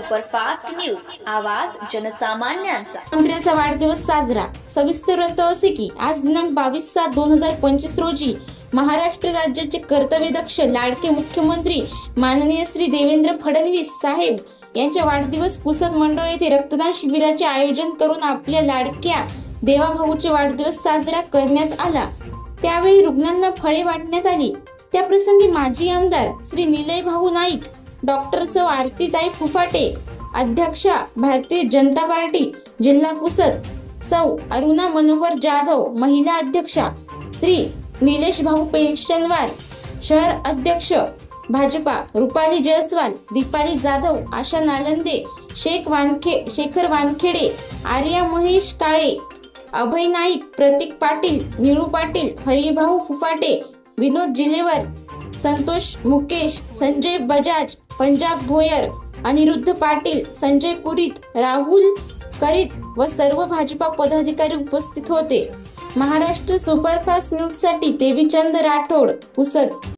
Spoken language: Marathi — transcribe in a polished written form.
सुपरफास्ट न्यूज, आवाज जनसामान्यांचा। मंत्र्याचा वाढदिवस साजरा। सविस्तर वृत्त असे की आज दिनांक 22/7/2025 रोजी महाराष्ट्र राज्याचे कर्तव्यदक्ष लाडके मुख्यमंत्री माननीय श्री देवेंद्र फडणवीस साहेब यांच्या वाढदिवस पुसद मंडळ येथे रक्तदान शिबिराचे आयोजन करून आपल्या लाडक्या देवाभाऊचे वाढदिवस साजरा करण्यात आला। त्यावेळी रुग्णांना फळे वाटण्यात आली। त्या प्रसंगी माजी आमदार श्री निलय भाऊ नाईक, डॉक्टर सौ आरतीताई फुफाटे, अध्यक्षा भारतीय जनता पार्टी जिल्हा पुसद सौ अरुणा मनोहर जाधव, महिला अध्यक्षा श्री निलेश भाऊ पेशनवार, शहर अध्यक्ष भाजपा रुपाली जयस्वाल, दीपाली जाधव, आशा नालंदे, शेखर वानखेडे, आर्या महेश काळे, अभय नाईक, प्रतीक पाटील, निळू पाटील, हरिभाऊ फुफाटे, विनोद जिलेवर, संतोष मुकेश, संजय बजाज, पंजाब भोयर, अनिरुद्ध पाटील, संजय पुरीत, राहुल करीत व सर्व भाजपा पदाधिकारी उपस्थित होते। महाराष्ट्र सुपरफास्ट न्यूज साठी देवीचंद राठोड, पुसद।